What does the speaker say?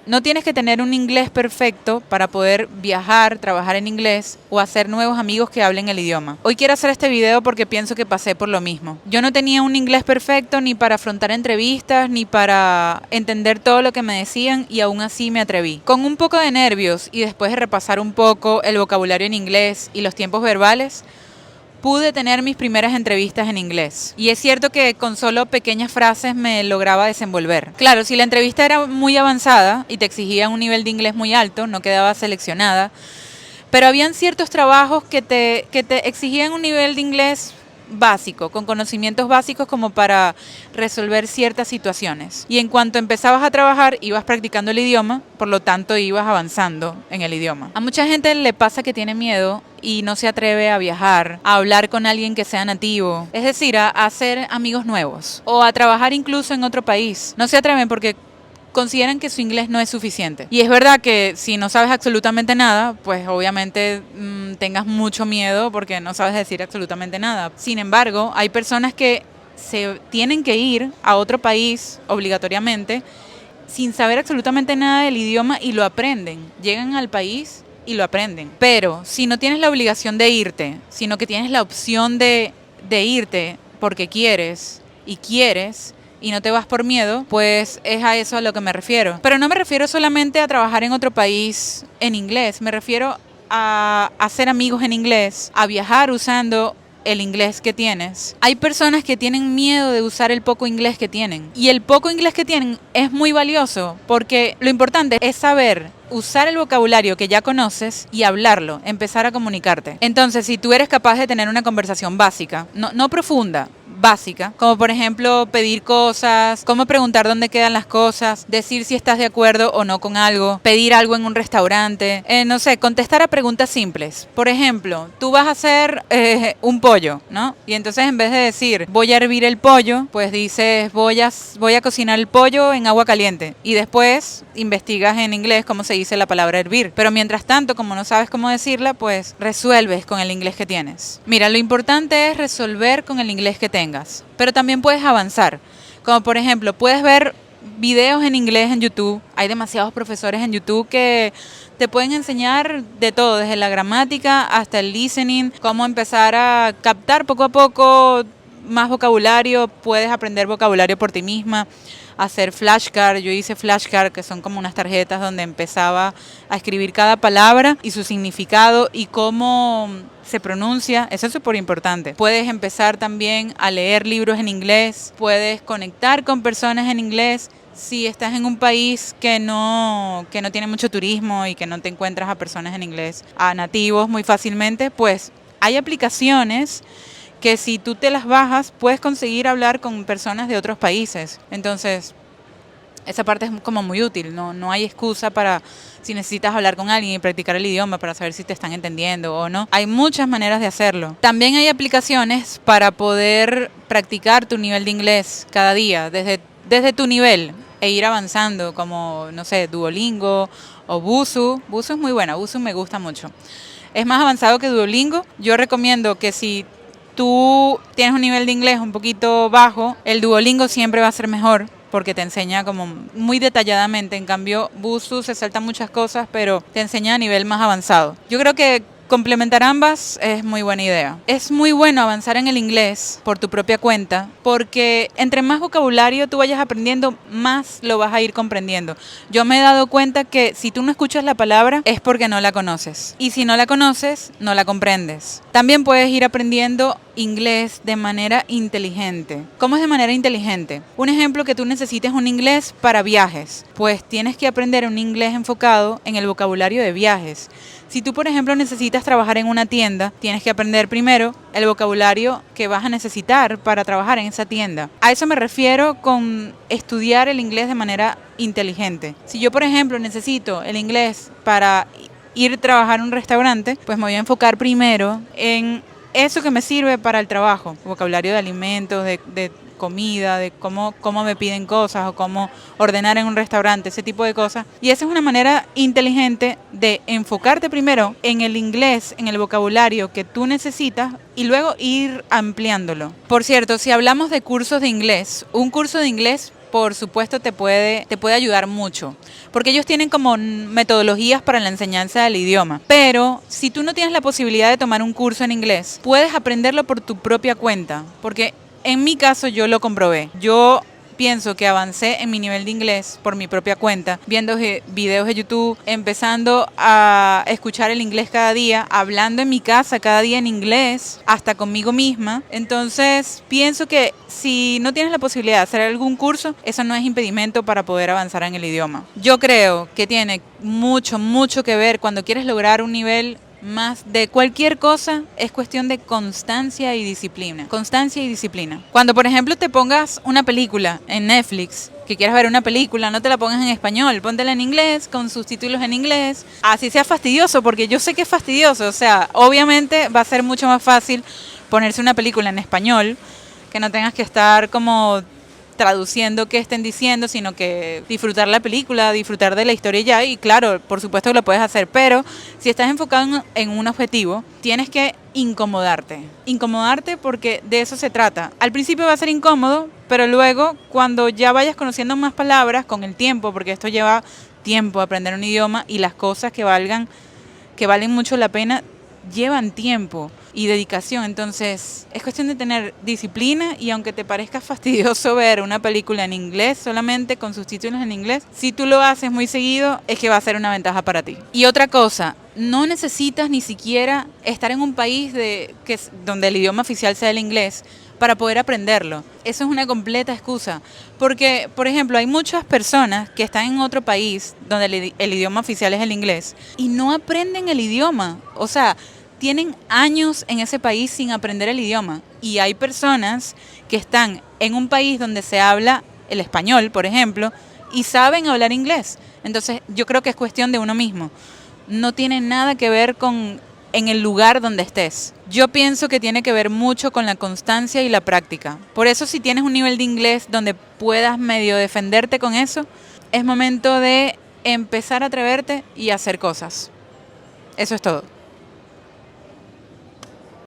No tienes que tener un inglés perfecto para poder viajar, trabajar en inglés o hacer nuevos amigos que hablen el idioma. Hoy quiero hacer este video porque pienso que pasé por lo mismo. Yo no tenía un inglés perfecto ni para afrontar entrevistas, ni para entender todo lo que me decían y aún así me atreví. Con un poco de nervios y después de repasar un poco el vocabulario en inglés y los tiempos verbales, pude tener mis primeras entrevistas en inglés. Y es cierto que con solo pequeñas frases me lograba desenvolver. Claro, si la entrevista era muy avanzada y te exigía un nivel de inglés muy alto, no quedaba seleccionada. Pero habían ciertos trabajos que te exigían un nivel de inglés básico, con conocimientos básicos como para resolver ciertas situaciones. Y en cuanto empezabas a trabajar, ibas practicando el idioma, por lo tanto ibas avanzando en el idioma. A mucha gente le pasa que tiene miedo y no se atreve a viajar, a hablar con alguien que sea nativo, es decir, a hacer amigos nuevos o a trabajar incluso en otro país. No se atreven porque consideran que su inglés no es suficiente. Y es verdad que si no sabes absolutamente nada, pues obviamente tengas mucho miedo porque no sabes decir absolutamente nada. Sin embargo, hay personas que se tienen que ir a otro país obligatoriamente sin saber absolutamente nada del idioma y lo aprenden. Llegan al país y lo aprenden. Pero si no tienes la obligación de irte, sino que tienes la opción de irte porque quieres y no te vas por miedo, pues es a eso a lo que me refiero. Pero no me refiero solamente a trabajar en otro país en inglés, me refiero a hacer amigos en inglés, a viajar usando el inglés que tienes. Hay personas que tienen miedo de usar el poco inglés que tienen. Y el poco inglés que tienen es muy valioso porque lo importante es saber usar el vocabulario que ya conoces y hablarlo, empezar a comunicarte. Entonces, si tú eres capaz de tener una conversación básica, no profunda, básica, como por ejemplo pedir cosas, cómo preguntar dónde quedan las cosas, decir si estás de acuerdo o no con algo, pedir algo en un restaurante, no sé, contestar a preguntas simples. Por ejemplo, tú vas a hacer un pollo, ¿no? Y entonces en vez de decir voy a hervir el pollo, pues dices voy a cocinar el pollo en agua caliente y después investigas en inglés cómo se dice la palabra hervir. Pero mientras tanto, como no sabes cómo decirla, pues resuelves con el inglés que tienes. Mira, lo importante es resolver con el inglés que tengas, pero también puedes avanzar. Como por ejemplo, puedes ver videos en inglés en YouTube. Hay demasiados profesores en YouTube que te pueden enseñar de todo, desde la gramática hasta el listening, cómo empezar a captar poco a poco más vocabulario, puedes aprender vocabulario por ti misma, hacer flashcards. Yo hice flashcards, que son como unas tarjetas donde empezaba a escribir cada palabra y su significado y cómo se pronuncia. Eso es súper importante. Puedes empezar también a leer libros en inglés, puedes conectar con personas en inglés. Si estás en un país que no tiene mucho turismo y que no te encuentras a personas en inglés, a nativos muy fácilmente, pues hay aplicaciones que si tú te las bajas, puedes conseguir hablar con personas de otros países. Entonces, esa parte es como muy útil, no hay excusa para si necesitas hablar con alguien y practicar el idioma para saber si te están entendiendo o no. Hay muchas maneras de hacerlo. También hay aplicaciones para poder practicar tu nivel de inglés cada día, desde tu nivel e ir avanzando, como, no sé, Duolingo o Busuu. Busuu es muy buena, Busuu me gusta mucho. Es más avanzado que Duolingo. Yo recomiendo que si tú tienes un nivel de inglés un poquito bajo, el Duolingo siempre va a ser mejor porque te enseña como muy detalladamente. En cambio, Busuu se saltan muchas cosas, pero te enseña a nivel más avanzado. Yo creo que complementar ambas es muy buena idea. Es muy bueno avanzar en el inglés por tu propia cuenta, porque entre más vocabulario tú vayas aprendiendo, más lo vas a ir comprendiendo. Yo me he dado cuenta que si tú no escuchas la palabra es porque no la conoces. Y si no la conoces, no la comprendes. También puedes ir aprendiendo inglés de manera inteligente. ¿Cómo es de manera inteligente? Un ejemplo, que tú necesites un inglés para viajes. Pues tienes que aprender un inglés enfocado en el vocabulario de viajes. Si tú, por ejemplo, necesitas trabajar en una tienda, tienes que aprender primero el vocabulario que vas a necesitar para trabajar en esa tienda. A eso me refiero con estudiar el inglés de manera inteligente. Si yo, por ejemplo, necesito el inglés para ir a trabajar en un restaurante, pues me voy a enfocar primero en eso que me sirve para el trabajo. Vocabulario de alimentos, de comida, de cómo me piden cosas o cómo ordenar en un restaurante, ese tipo de cosas. Y esa es una manera inteligente de enfocarte primero en el inglés, en el vocabulario que tú necesitas y luego ir ampliándolo. Por cierto, si hablamos de cursos de inglés, un curso de inglés por supuesto te puede ayudar mucho, porque ellos tienen como metodologías para la enseñanza del idioma. Pero si tú no tienes la posibilidad de tomar un curso en inglés, puedes aprenderlo por tu propia cuenta, porque en mi caso yo lo comprobé. Yo pienso que avancé en mi nivel de inglés por mi propia cuenta, viendo videos de YouTube, empezando a escuchar el inglés cada día, hablando en mi casa cada día en inglés, hasta conmigo misma. Entonces, pienso que si no tienes la posibilidad de hacer algún curso, eso no es impedimento para poder avanzar en el idioma. Yo creo que tiene mucho, mucho que ver cuando quieres lograr un nivel más de cualquier cosa, es cuestión de constancia y disciplina. Constancia y disciplina. Cuando, por ejemplo, te pongas una película en Netflix, que quieras ver una película, no te la pongas en español, póntela en inglés, con subtítulos en inglés, así sea fastidioso, porque yo sé que es fastidioso. O sea, obviamente va a ser mucho más fácil ponerse una película en español, que no tengas que estar como traduciendo qué estén diciendo, sino que disfrutar la película, disfrutar de la historia ya, y claro, por supuesto que lo puedes hacer, pero si estás enfocado en un objetivo, tienes que incomodarte porque de eso se trata. Al principio va a ser incómodo, pero luego cuando ya vayas conociendo más palabras con el tiempo, porque esto lleva tiempo aprender un idioma y las cosas que valen mucho la pena llevan tiempo y dedicación. Entonces es cuestión de tener disciplina, y aunque te parezca fastidioso ver una película en inglés solamente con subtítulos en inglés, si tú lo haces muy seguido es que va a ser una ventaja para ti. Y otra cosa, no necesitas ni siquiera estar en un país donde el idioma oficial sea el inglés para poder aprenderlo. Eso es una completa excusa, porque, por ejemplo, hay muchas personas que están en otro país donde el idioma oficial es el inglés y no aprenden el idioma. O sea, tienen años en ese país sin aprender el idioma. Y hay personas que están en un país donde se habla el español, por ejemplo, y saben hablar inglés. Entonces, yo creo que es cuestión de uno mismo. No tiene nada que ver con en el lugar donde estés. Yo pienso que tiene que ver mucho con la constancia y la práctica. Por eso, si tienes un nivel de inglés donde puedas medio defenderte con eso, es momento de empezar a atreverte y hacer cosas. Eso es todo.